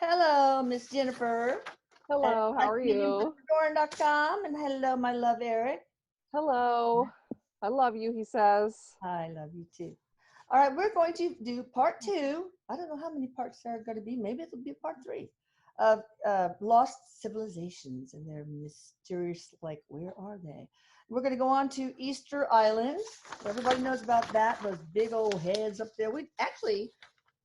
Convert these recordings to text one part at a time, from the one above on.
Hello, Miss Jennifer. Hello, how are you? Doran.com, and hello, my love Erik. Hello. I love you, he says. I love you too. All right, we're going to do part two. I don't know how many parts there are going to be. Maybe it'll be part three of lost civilizations and their mysterious, like, where are they? We're going to go on to Easter Island. Everybody knows about that. Those big old heads up there. We actually,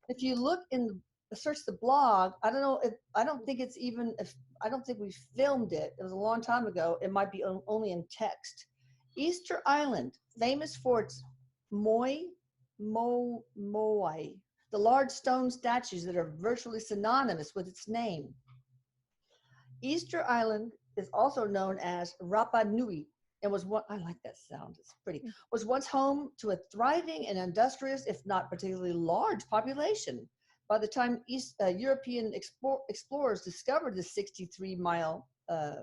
if you look in search the blog, I don't know if I don't think it's even if I don't think we filmed it. It was a long time ago. It might be only in text. Easter Island, famous for its moai, the large stone statues that are virtually synonymous with its name. Easter Island is also known as Rapa Nui and was what I like that sound. It's pretty. Was once home to a thriving and industrious, if not particularly large, population. By the time European explorers discovered the 63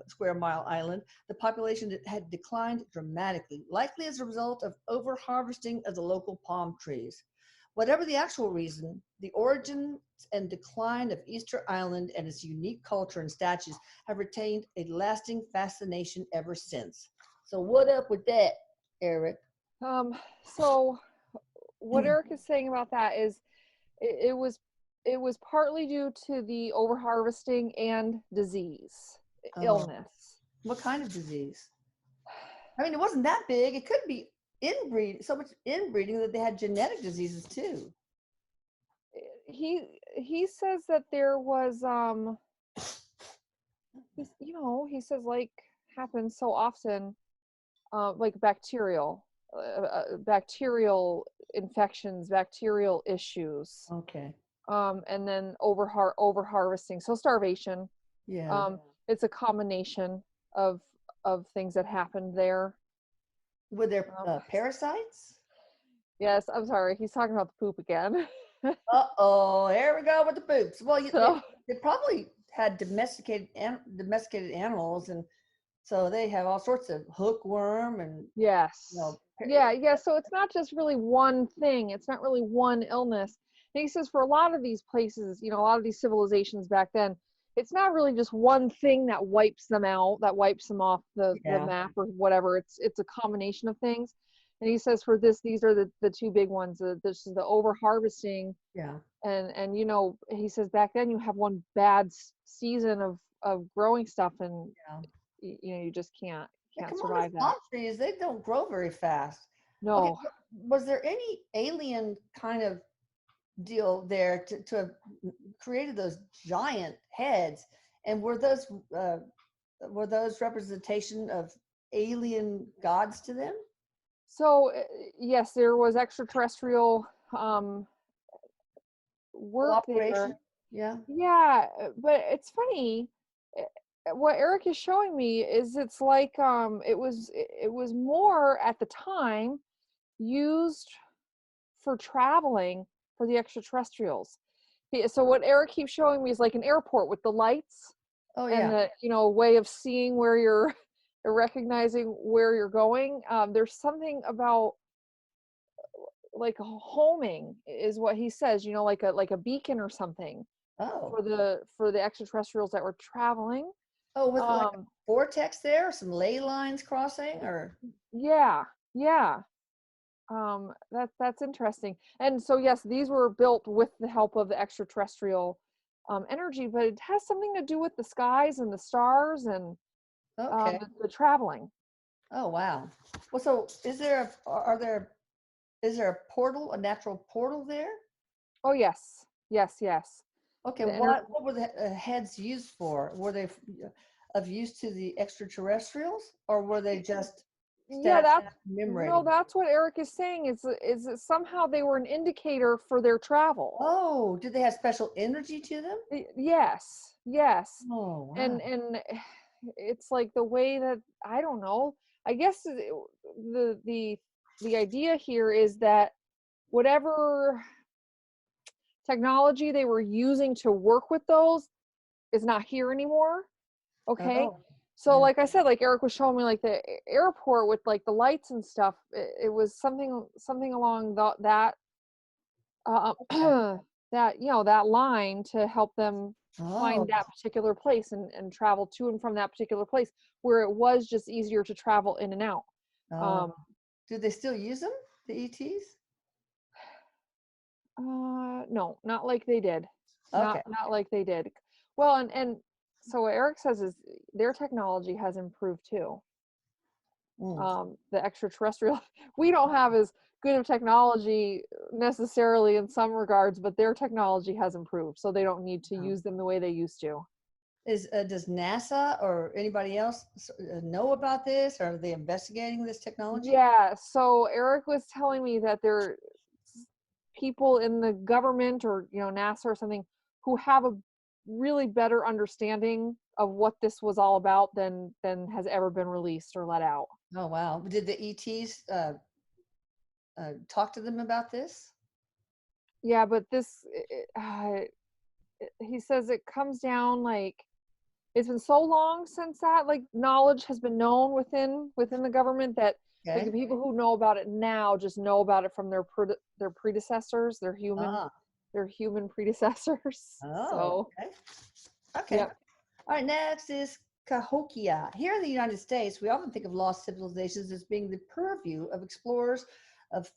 square mile island, the population had declined dramatically, likely as a result of over-harvesting of the local palm trees. Whatever the actual reason, the origin and decline of Easter Island and its unique culture and statues have retained a lasting fascination ever since. So what up with that, Erik? So what Erik is saying about that is it was partly due to the overharvesting and disease, illness. What kind of disease? I mean, it wasn't that big. It could be so much inbreeding that they had genetic diseases too. He says that there was he says like happens so often, like bacterial infections, bacterial issues. Okay. And then over harvesting, so starvation. Yeah. It's a combination of things that happened there. Were there parasites? Yes, I'm sorry. He's talking about the poop again. Uh-oh, here we go with the poops. Well, they probably had domesticated animals, and so they have all sorts of hookworm and yes, yeah. So it's not just really one thing. It's not really one illness. And he says for a lot of these places, a lot of these civilizations back then, it's not really just one thing that wipes them out, that wipes them off the map or whatever. It's a combination of things. And he says for these are the two big ones. This is the over harvesting. Yeah. And he says back then you have one bad season of growing stuff, and you just can't survive that. Palm trees, they don't grow very fast. No. Okay, was there any alien kind of deal there to have created those giant heads? And were those representation of alien gods to them? So yes, there was extraterrestrial work there. Yeah, but it's funny. What Erik is showing me is it's like it was more at the time used for traveling for the extraterrestrials. So what Erik keeps showing me is like an airport with the lights. Oh yeah. And the way of seeing where you're recognizing where you're going. There's something about like homing is what he says, like a beacon or something. Oh. For the extraterrestrials that were traveling. Oh, with like a vortex there, some ley lines crossing, or yeah. That's interesting. And so yes, these were built with the help of the extraterrestrial energy, but it has something to do with the skies and the stars and the traveling. Oh wow. Well, so is there a portal, a natural portal there? Oh yes. Okay, what were the heads used for? Were they of use to the extraterrestrials, or were they just that's what Erik is saying, is that somehow they were an indicator for their travel. Oh, did they have special energy to them? Yes. Oh, wow. And it's like the way that, I don't know, I guess the idea here is that whatever technology they were using to work with those is not here anymore. Okay. So like I said, like Erik was showing me like the airport with like the lights and stuff. It was something along that that that line to help them Oh, find that particular place and travel to and from that particular place where it was just easier to travel in and out. oh. Do they still use them, the ETs? No, not like they did. Okay. Not like they did. Well, and so what Eric says is their technology has improved too. Mm. The extraterrestrial, we don't have as good of technology necessarily in some regards, but their technology has improved, so they don't need to use them the way they used to. Does NASA or anybody else know about this? Are they investigating this technology? Yeah, so Eric was telling me that there people in the government or NASA or something who have a really better understanding of what this was all about than has ever been released or let out. Oh wow! Did the ETs talk to them about this? Yeah, but this he says it comes down like it's been so long since that like knowledge has been known within the government that like the Okay. people who know about it now just know about it from their predecessors, Ah. their human predecessors. Oh. So Okay. Okay. yep. All right. Next is Cahokia. Here in the United States, we often think of lost civilizations as being the purview of explorers of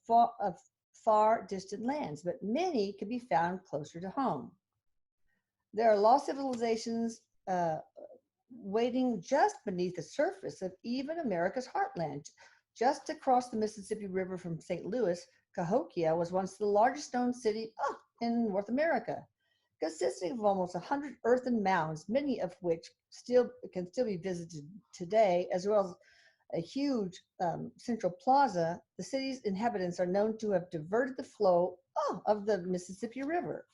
far distant lands, but many can be found closer to home. There are lost civilizations waiting just beneath the surface of even America's heartland. Just across the Mississippi River from St. Louis, Cahokia was once the largest known city in North America, consisting of almost 100 earthen mounds, many of which can still be visited today, as well as a huge central plaza. The city's inhabitants are known to have diverted the flow of the Mississippi River.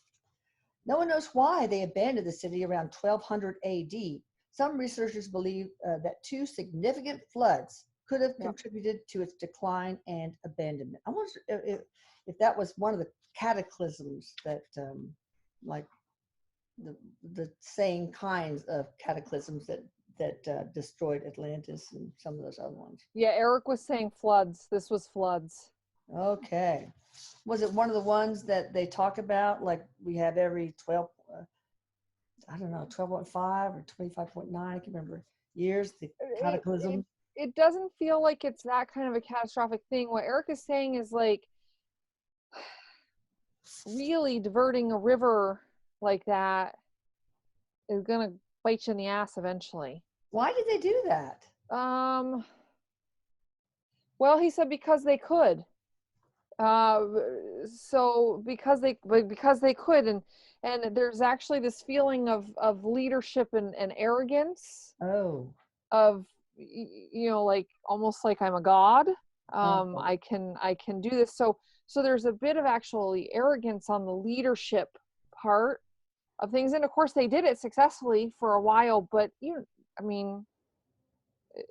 No one knows why they abandoned the city around 1200 AD. Some researchers believe that two significant floods could have Yep. contributed to its decline and abandonment. I wonder if that was one of the cataclysms that, like the same kinds of cataclysms that destroyed Atlantis and some of those other ones. Yeah, Eric was saying floods. This was floods. Okay. Was it one of the ones that they talk about, like we have every 12, I don't know, 12.5 or 25.9, I can't remember, years, the cataclysm? It doesn't feel like it's that kind of a catastrophic thing. What Eric is saying is like really diverting a river like that is gonna bite you in the ass eventually. Why did they do that? Well, he said because they could. Uh, so because they could, and there's actually this feeling of leadership and arrogance Oh, of like almost like I'm a god. okay. I can do this. So there's a bit of actually arrogance on the leadership part of things, and of course they did it successfully for a while, but I mean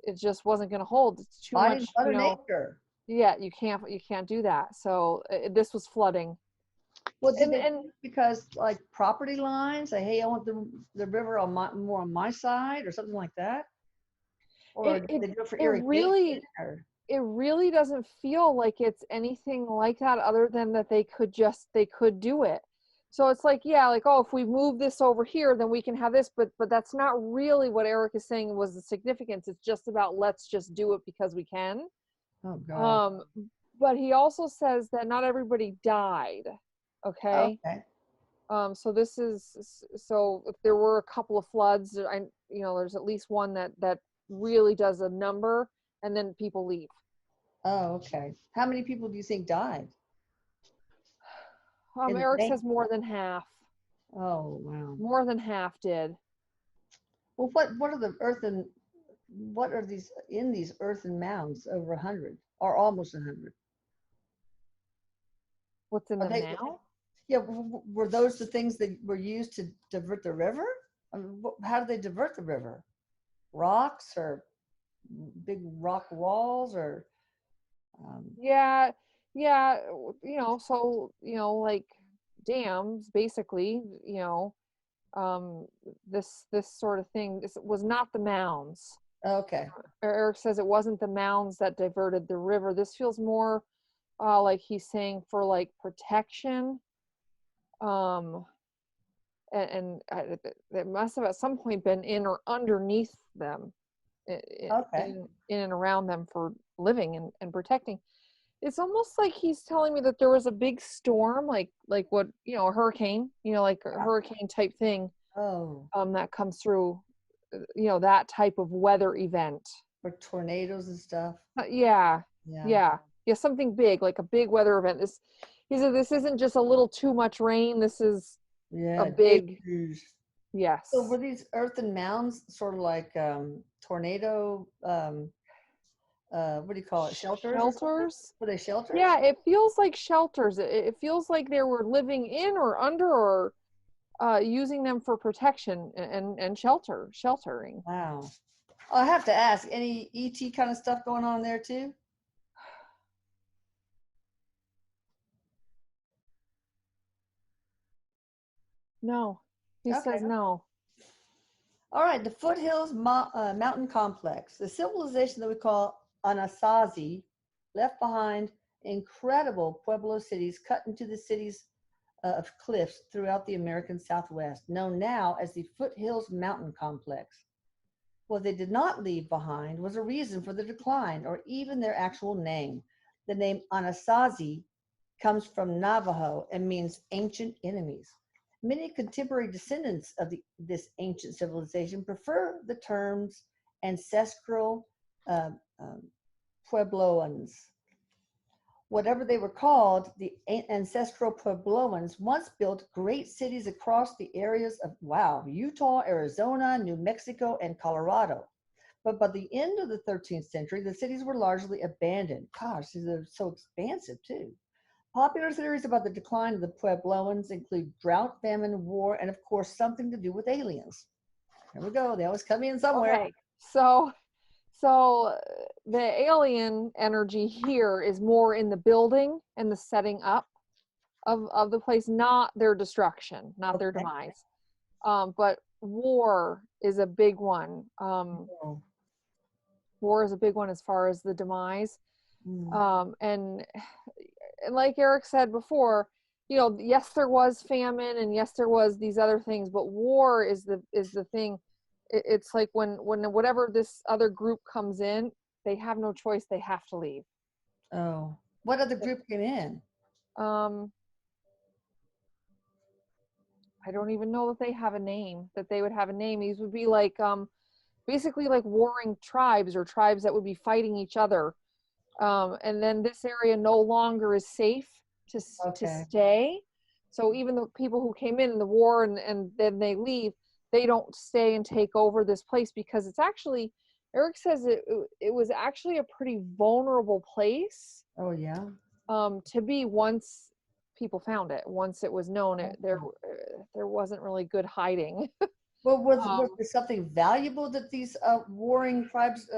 it just wasn't going to hold. It's too Body much, Mother Nature. yeah, you can't do that. So this was flooding. Well, did they do And it because like property lines, like, hey, I want the river on more on my side or something like that? Or did they do it for it irrigation? Or? it really doesn't feel like it's anything like that other than that they could do it. So it's like, yeah, like, oh, if we move this over here, then we can have this, but that's not really what Eric is saying was the significance. It's just about let's just do it because we can. Oh God. But he also says that not everybody died. Okay. Okay. So this is so if there were a couple of floods, there's at least one that really does a number, and then people leave. Oh, okay. How many people do you think died in the Eric main? says more than half. Oh, wow. More than half did. Well, what are the earthen? What are these in these earthen mounds? Over 100 or almost 100? What's in Are them they? now? Yeah. Were those the things that were used to divert the river? I mean, how do they divert the river? Rocks or big rock walls or? Yeah, yeah. So like dams, basically. Um, this sort of thing. This was not the mounds. Okay. Eric says it wasn't the mounds that diverted the river. This feels more like he's saying for like protection. Um, it must have at some point been in or underneath them, Okay. in and around them for living and protecting. It's almost like he's telling me that there was a big storm, like what, a hurricane, like a hurricane type thing, Oh, that comes through, that type of weather event. or tornadoes and stuff. Yeah, Yeah. yeah, yeah, something big, like a big weather event. He said this isn't just a little too much rain. This is a Yeah. big, Dangerous. So yes. were these earthen mounds sort of like tornado? What do you call it? Shelters or something? Shelters. Were they shelters? Yeah, it feels like shelters. It feels like they were living in or under or using them for protection and sheltering. Wow. Oh, I have to ask, any ET kind of stuff going on there too? No, he Okay. says no. All right, the foothills mountain complex, the civilization that we call Anasazi, left behind incredible pueblo cities cut into the cities of cliffs throughout the American Southwest, known now as the foothills mountain complex. What they did not leave behind was a reason for the decline or even their actual name. The name Anasazi comes from Navajo and means ancient enemies. Many contemporary descendants of this ancient civilization prefer the terms ancestral uh, um, Puebloans. Whatever they were called, the ancestral Puebloans once built great cities across the areas of, wow, Utah, Arizona, New Mexico, and Colorado. But by the end of the 13th century, the cities were largely abandoned. Gosh, they're so expansive too. Popular theories about the decline of the Puebloans include drought, famine, war, and of course, something to do with aliens. Here we go. They always come in somewhere. Okay, so the alien energy here is more in the building and the setting up of the place, not their destruction, not their Okay. demise. But war is a big one. Oh. War is a big one as far as the demise. Mm. And like Erik said before, yes, there was famine, and yes, there was these other things, but war is the thing. It's like when whatever this other group comes in, they have no choice. They have to leave. Oh. What other group came in? Um, I don't even know that they have a name. That they would have a name. These would be like basically like warring tribes or tribes that would be fighting each other. And then this area no longer is safe to Okay. stay. So even the people who came in the war and then they leave, they don't stay and take over this place because it's actually, Erik says it was actually a pretty vulnerable place Oh, yeah. to be once people found it. Once it was known, there wasn't really good hiding. Well, was um, there something valuable that these warring tribes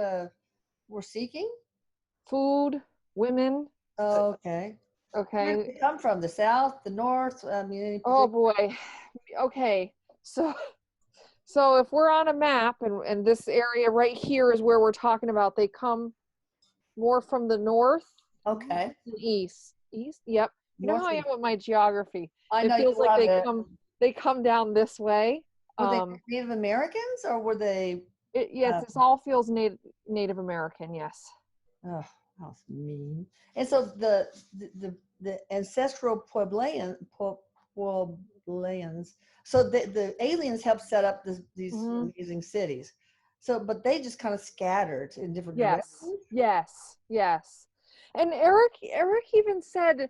were seeking? Food, women. Oh, okay. Where did Okay. they come from? The south, the north? I mean, any Oh particular? boy. Okay. So if we're on a map and this area right here is where we're talking about, they come more from the north Okay. and east. East? Yep. You know how North I am of, with my geography. I It know you feels like love it. they come down this way. Were they Native Americans or were they? Yes, Uh, this all feels Native American, yes. oh, that's mean. And so the ancestral Puebloans. So the aliens helped set up these Hmm. amazing cities. So, but they just kind of scattered in different Yes. directions. Yes. Yes. And Erik even said,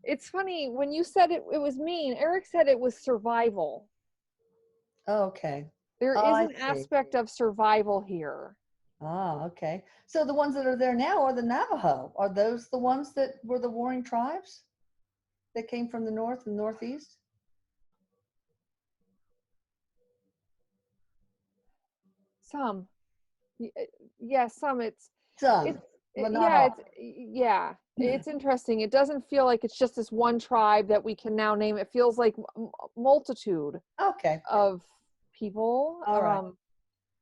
it's funny when you said it was mean. Erik said it was survival. Oh, okay. There Oh, is I an see. aspect of survival here. Ah, okay. So the ones that are there now are the Navajo. Are those the ones that were the warring tribes that came from the north and northeast? Some, yeah, some. Some, It's, but not yeah, all. yeah. It's interesting. It doesn't feel like it's just this one tribe that we can now name. It feels like multitude Okay. of people. All right.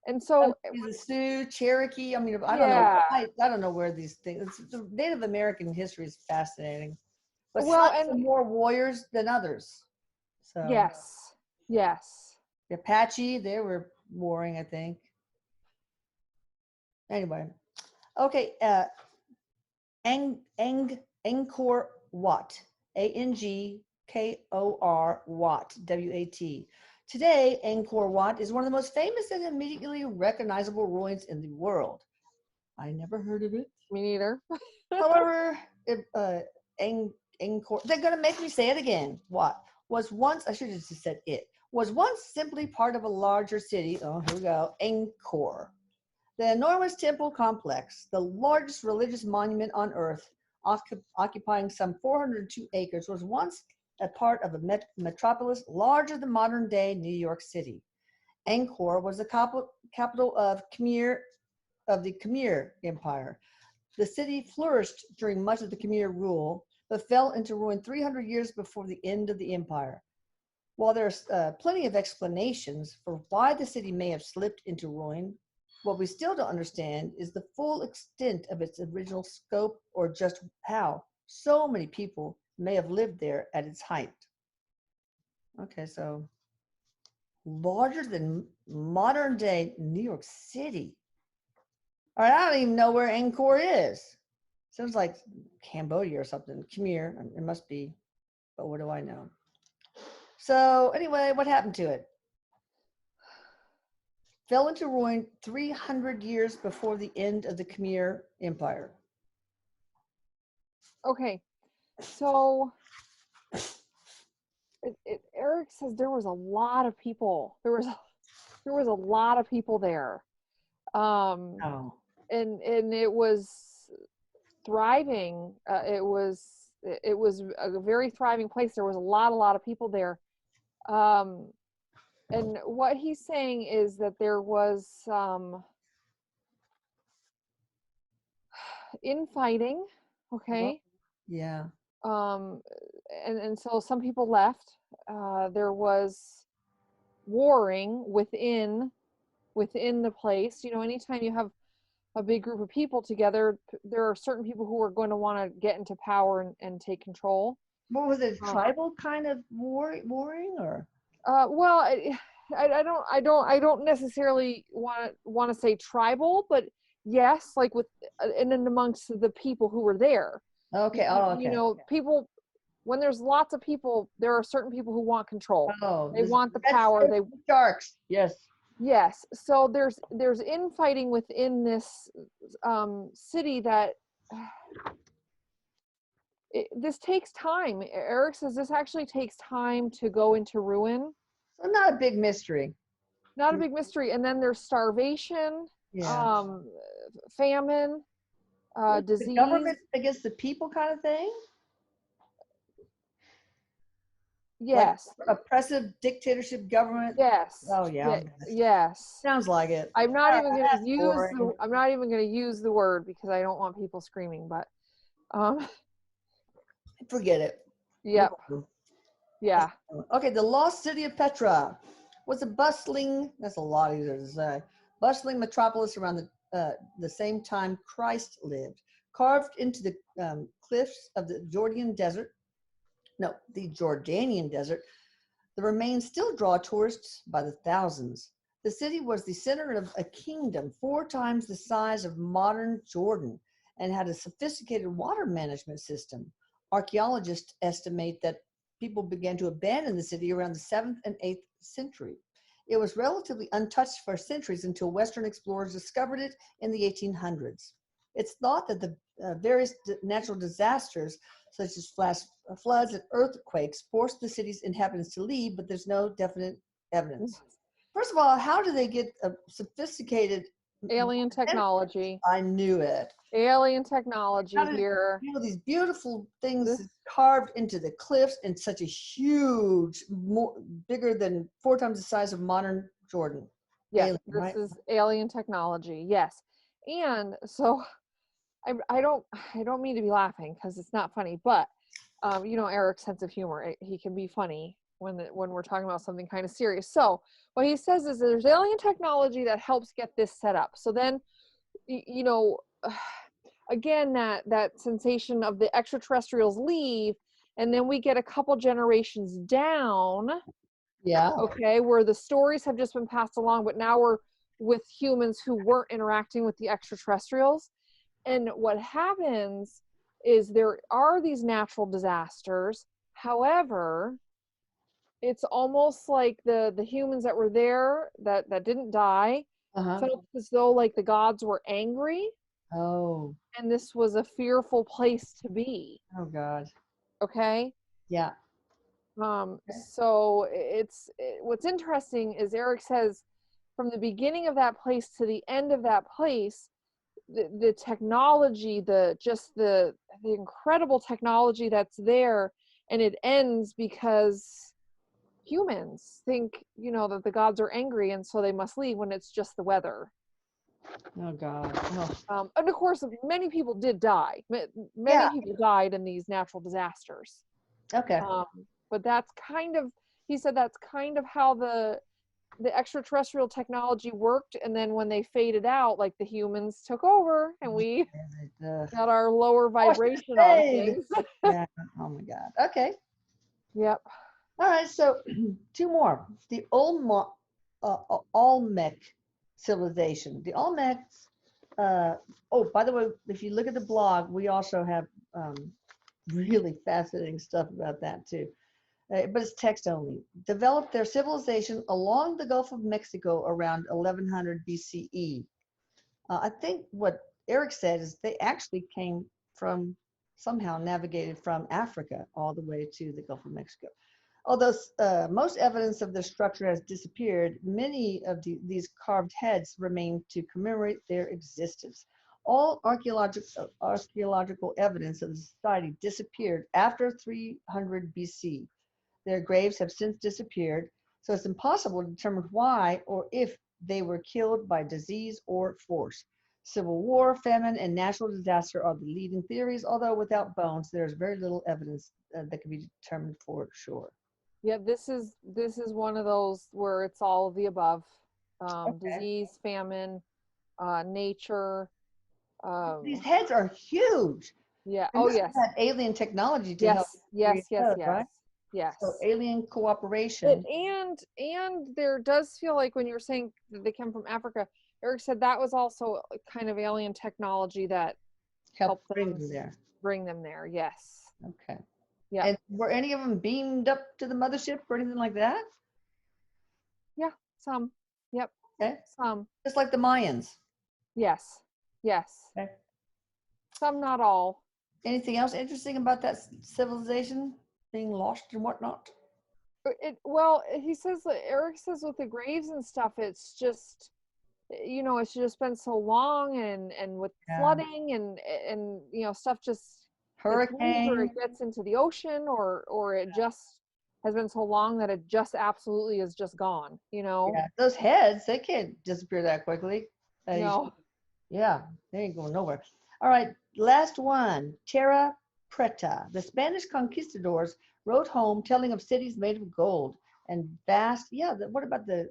And so, The Sioux, Cherokee. I mean, I don't know. yeah. I don't know where these things. The Native American history is fascinating, but Well, some and are more warriors than others. So yes, Yes. The Apache, they were warring, I think. Anyway, okay. Angkor Wat, Angkor Wat, W-A-T. Today, Angkor Wat is one of the most famous and immediately recognizable ruins in the world. I never heard of it. Me neither. However, Angkor, they're going to make me say it again. What was once, I should have just said it, was once simply part of a larger city. Oh, here we go. Angkor. The enormous temple complex, the largest religious monument on earth, occupying some 402 acres, was once a part of a metropolis larger than modern-day New York City. Angkor was the capital of the Khmer Empire. The city flourished during much of the Khmer rule, but fell into ruin 300 years before the end of the empire. While there's plenty of explanations for why the city may have slipped into ruin, what we still don't understand is the full extent of its original scope, or just how so many people may have lived there at its height. Okay, so larger than modern day New York City. All right, I don't even know where Angkor is. Sounds like Cambodia or something. Khmer, it must be, but what do I know? So anyway, what happened to it? Fell into ruin 300 years before the end of the Khmer Empire. Okay, so Erik says there was a lot of people. There was a lot of people there, Oh. and it was thriving. It was a very thriving place. There was a lot of people there. And what he's saying is that there was infighting, okay? Yeah. And so some people left. There was warring within the place. You know, anytime you have a big group of people together, there are certain people who are going to want to get into power and take control. What was it? Tribal kind of warring, or? Well, I don't necessarily want to say tribal, but yes, like with and then amongst the people who were there. Okay. Oh, okay. You know, people, when there's lots of people, there are certain people who want control. Oh, they want the power. They sharks. Yes. Yes. So there's infighting within this city that this takes time. Erik says this actually takes time to go into ruin. So not a big mystery. Not a big mystery. And then there's starvation, famine, disease. The government against the people kind of thing? Yes. Like oppressive dictatorship government? Yes. Oh yeah. Yes. Sounds like it. I'm not even going to use the word because I don't want people screaming, but forget it. Yep. Yeah. Okay, the lost city of Petra was a bustling, that's a lot easier to say, bustling metropolis around the same time Christ lived, carved into the cliffs of the Jordanian desert. The remains still draw tourists by the thousands. The city was the center of a kingdom 4 times the size of modern Jordan and had a sophisticated water management system. Archaeologists estimate that people began to abandon the city around the 7th and 8th century. It was relatively untouched for centuries until Western explorers discovered it in the 1800s. It's thought that the various natural disasters, such as flash floods and earthquakes, forced the city's inhabitants to leave, but there's no definite evidence. First of all, how do they get a sophisticated alien technology? I knew it. Alien technology here. You know, these beautiful things carved into the cliffs in such a huge, bigger than 4 times the size of modern Jordan. Yes, this is alien technology. Yes, and so I don't mean to be laughing because it's not funny, but you know Erik's sense of humor. He can be funny when we're talking about something kind of serious. So what he says is there's alien technology that helps get this set up. So then, you know, again that sensation of the extraterrestrials leave, and then we get a couple generations down, Yeah. Okay, where the stories have just been passed along, but now we're with humans who weren't interacting with the extraterrestrials. And what happens is there are these natural disasters. However, it's almost like the humans that were there that didn't die Uh-huh. felt as though like the gods were angry, Oh. and this was a fearful place to be. Oh God. Okay. Yeah. So what's interesting is Erik says from the beginning of that place to the end of that place, the technology, the incredible technology that's there, and it ends because humans think, that the gods are angry and so they must leave, when it's just the weather. Oh God. Oh. And of course, many people did die. Many Yeah. people died in these natural disasters. Okay. But that's kind of, he said that's kind of how the extraterrestrial technology worked. And then when they faded out, like the humans took over and we got our lower vibration on things. Yeah. Oh my God. Okay. Yep. All right. So 2 more. The Olmec civilization. The Olmecs. Oh, by the way, if you look at the blog, we also have really fascinating stuff about that too. But it's text only. Developed their civilization along the Gulf of Mexico around 1100 BCE. I think what Erik said is they actually came from, somehow navigated from Africa all the way to the Gulf of Mexico. Although most evidence of their structure has disappeared, many of these carved heads remain to commemorate their existence. All archaeological evidence of the society disappeared after 300 BC. Their graves have since disappeared, so it's impossible to determine why or if they were killed by disease or force. Civil war, famine, and natural disaster are the leading theories, although without bones, there's very little evidence that can be determined for sure. Yeah, this is one of those where it's all of the above. Okay. Disease, famine, nature. These heads are huge. Yeah. And Oh, this yes. had alien technology to help create those, right? Yes. So alien cooperation. And there does feel like when you were saying that they came from Africa, Erik said that was also a kind of alien technology that helped bring them there. Bring them there. Yes. Okay. Yeah. And were any of them beamed up to the mothership or anything like that? Yeah, some. Yep. Okay. Some. Just like the Mayans. Yes. Yes. Okay. Some, not all. Anything else interesting about that civilization being lost and whatnot? Well, he says, Erik says with the graves and stuff, it's just, it's just been so long, and with flooding and stuff just hurricane, or it gets into the ocean, or it just has been so long that it just absolutely is just gone. Yeah, those heads, they can't disappear that quickly. No. Yeah, they ain't going nowhere. All right, last one. Terra Preta. The Spanish conquistadors wrote home telling of cities made of gold and vast. Yeah, what about the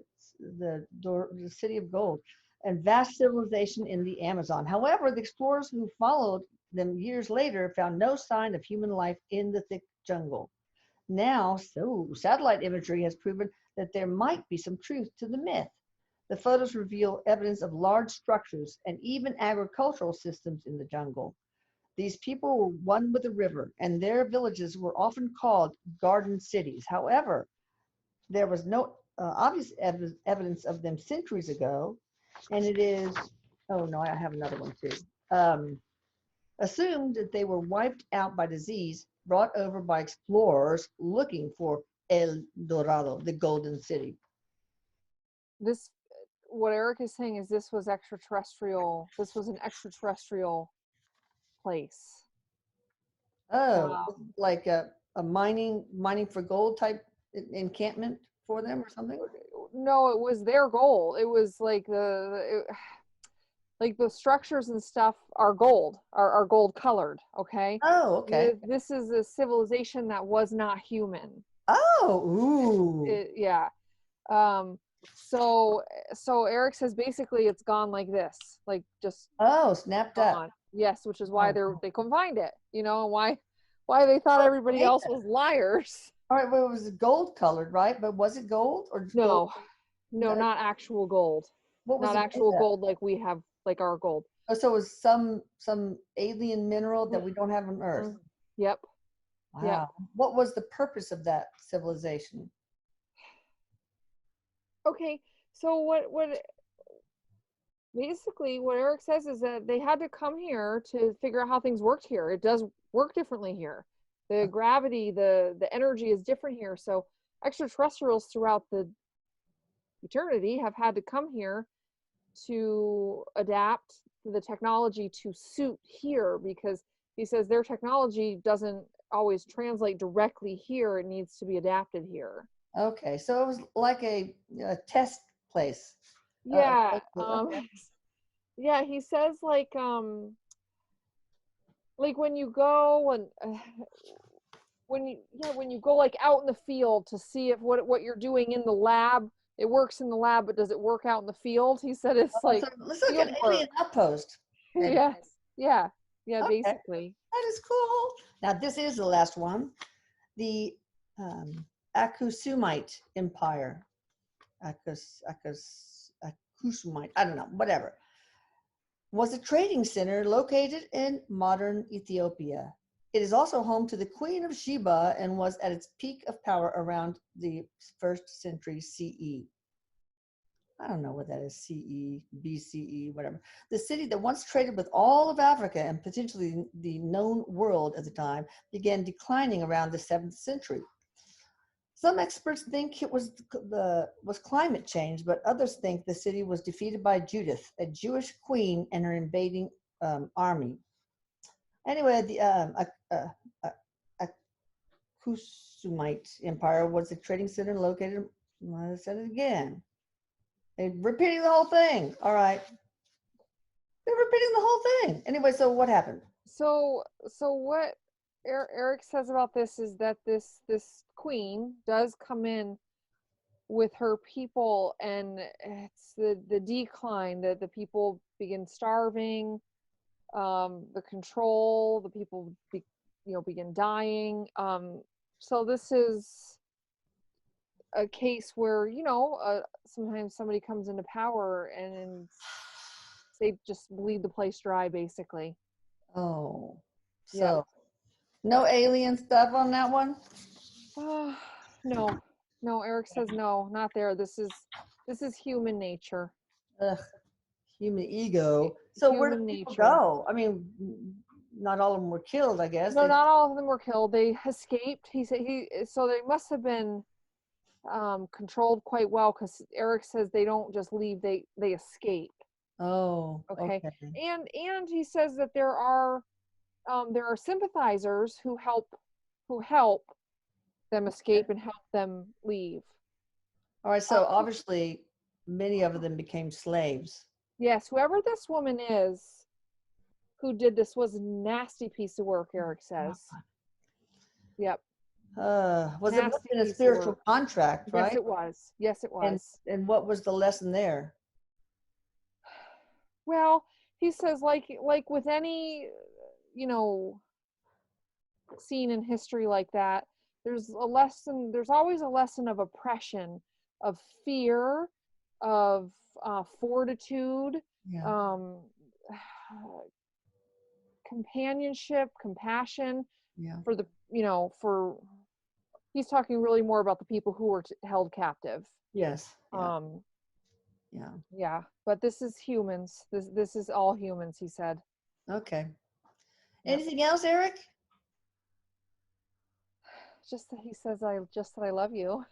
city of gold and vast civilization in the Amazon? However, the explorers who followed them years later found no sign of human life in the thick jungle. Now, satellite imagery has proven that there might be some truth to the myth. The photos reveal evidence of large structures and even agricultural systems in the jungle. These people were one with the river, and their villages were often called garden cities. However, there was no obvious evidence of them centuries ago, and it is, oh no, I have another one too. Assumed that they were wiped out by disease brought over by explorers looking for El Dorado, the golden city. What Erik is saying is this was extraterrestrial. This was an extraterrestrial place. Oh, like a mining for gold type encampment for them or something? No, it was their goal. It was like like the structures and stuff are gold, are gold colored. Okay. Oh, okay. This is a civilization that was not human. Oh, ooh. Yeah. So Erik says basically it's gone like this, like just snapped up. Yes, which is why they couldn't find it, and why they thought everybody else was liars. All right, well, it was gold colored, right? But was it gold or just gold? No, not actual gold. What was Not it made actual of? gold like we have, like our gold. Oh, so it was some alien mineral that we don't have on Earth. Yep. Wow. Yep. What was the purpose of that civilization? Okay, so what basically what Erik says is that they had to come here to figure out how things worked here. It does work differently here. The gravity, the energy is different here. So extraterrestrials throughout the eternity have had to come here to adapt the technology to suit here, because he says their technology doesn't always translate directly here. It needs to be adapted here. Okay, so it was like a test place. Yeah. Okay. Yeah, he says like when you go and when you go like out in the field to see if what you're doing in the lab, it works in the lab, but does it work out in the field? He said it's Oh, like so let's look field at work. Alien Outpost. Maybe. Yes. Yeah. Okay. Basically. That is cool. Now this is the last one. The Akusumite Empire. Akusumite, I don't know, whatever. Was a trading center located in modern Ethiopia. It is also home to the Queen of Sheba and was at its peak of power around the 1st century CE. I don't know what that is, CE, BCE, whatever. The city that once traded with all of Africa and potentially the known world at the time began declining around the 7th century. Some experts think it was climate change, but others think the city was defeated by Judith, a Jewish queen, and her invading army. Anyway, the Akusumite Empire was a trading center located, I said it again. They're repeating the whole thing. All right. They're repeating the whole thing. Anyway, so what happened? So what Erik says about this is that this queen does come in with her people, and it's the decline that the people begin starving, the control, the people begin dying. So this is a case where sometimes somebody comes into power and they just bleed the place dry, basically. Oh, so Yeah. no alien stuff on that one? No, Erik says no, not there. This is human nature. Ugh, human ego. So where Human did people nature. go? I mean, not all of them were killed, I guess. No, not all of them were killed. They escaped. He said so they must have been controlled quite well, because Erik says they don't just leave, they escape. Oh, Okay. okay. And he says that there are sympathizers who help them escape and help them leave. All right, so obviously many of them became slaves. Yes, whoever this woman is who did this was a nasty piece of work, Erik says. Yep. Was it in a spiritual contract, right? Yes, it was. Yes, it was. And what was the lesson there? Well, he says like with any, scene in history like that, there's always a lesson of oppression, of fear, of fortitude, Yeah. companionship, compassion, Yeah. for he's talking really more about the people who were held captive. Yes. Yeah. Yeah, but this is humans. This is all humans, he said. Okay. Yep. Anything else, Erik? Just that he says that I love you.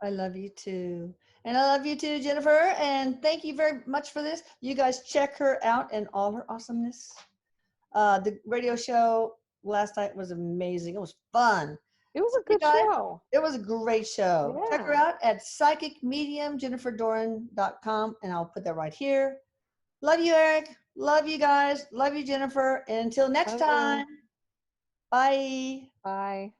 I love you too. And I love you too, Jennifer. And thank you very much for this. You guys check her out and all her awesomeness. The radio show last night was amazing. It was fun. It was a good show. It was a great show. Yeah. Check her out at psychicmediumjenniferdoran.com, and I'll put that right here. Love you, Erik. Love you guys. Love you, Jennifer. Until next time. Bye. Bye.